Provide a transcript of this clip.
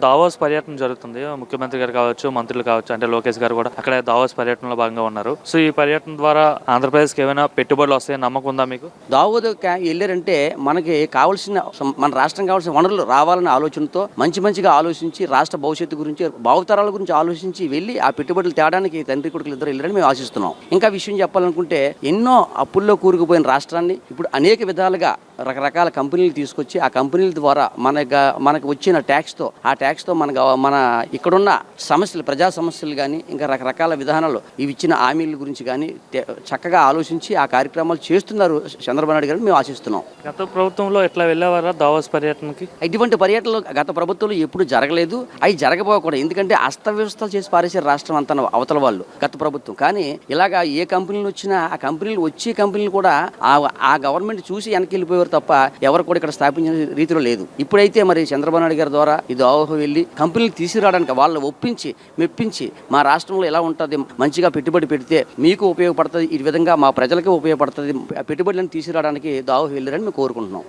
Davos పర్యటన జరుగుతుంది. ముఖ్యమంత్రి గారు కావచ్చు, మంత్రులు కావచ్చు, అంటే లోకేష్ గారు కూడా అక్కడ దావోస్ పర్యటనలో భాగంగా ఉన్నారు. సో ఈ పర్యటన ద్వారా ఆంధ్రప్రదేశ్కి ఏమైనా పెట్టుబడులు వస్తాయని నమ్మకం ఉందా మీకు? దావోదు వెళ్ళారంటే మనకి కావాల్సిన మన రాష్ట్రం కావాల్సిన వనరులు రావాలనే ఆలోచనతో మంచిగా ఆలోచించి రాష్ట్ర భవిష్యత్తు గురించి భావితరాల గురించి ఆలోచించి వెళ్ళి ఆ పెట్టుబడులు తేడానికి తండ్రి కొడుకులు ఇద్దరు వెళ్ళారని మేము ఆశిస్తున్నాం. ఇంకా విషయం చెప్పాలనుకుంటే ఎన్నో అప్పుల్లో కూరుకుపోయిన రాష్ట్రాన్ని ఇప్పుడు అనేక విధాలుగా రకరకాల కంపెనీలు తీసుకొచ్చి ఆ కంపెనీల ద్వారా మనకు వచ్చిన ట్యాక్స్తో మన ఇక్కడున్న సమస్యలు, ప్రజా సమస్యలు కానీ ఇంకా రకరకాల విధానాలు ఇవి ఇచ్చిన హామీల గురించి కానీ చక్కగా ఆలోచించి ఆ కార్యక్రమాలు చేస్తున్నారు చంద్రబాబు నాయుడు గారు మేము ఆశిస్తున్నాం. గత ప్రభుత్వంలో ఎట్లా వెళ్ళేవారా దావోస్ పర్యటనకి? ఇటువంటి పర్యటనలు గత ప్రభుత్వంలో ఎప్పుడు జరగలేదు, అవి జరగబోకూడదు. ఎందుకంటే అస్తవ్యవస్థలు చేసి పారేసారు రాష్ట్రం అంతా అవతల వాళ్ళు గత ప్రభుత్వం. కానీ ఇలాగా ఏ కంపెనీలు వచ్చినా ఆ కంపెనీలు కూడా ఆ గవర్నమెంట్ చూసి వెనక్కి వెళ్ళిపోయారు తప్ప ఎవరు కూడా ఇక్కడ స్థాపించిన రీతిలో లేదు. ఇప్పుడైతే మరి చంద్రబాబు నాయుడు గారి ద్వారా ఇది వెళ్ళి కంపెనీలు తీసుకురావడానికి వాళ్ళు ఒప్పించి మెప్పించి మా రాష్ట్రంలో ఎలా ఉంటుంది, మంచిగా పెట్టుబడి పెడితే మీకు ఉపయోగపడుతుంది, ఈ విధంగా మా ప్రజలకే ఉపయోగపడుతుంది, పెట్టుబడులను తీసుకురావడానికి దావోహు వెళ్ళారని మేము కోరుకుంటున్నాం.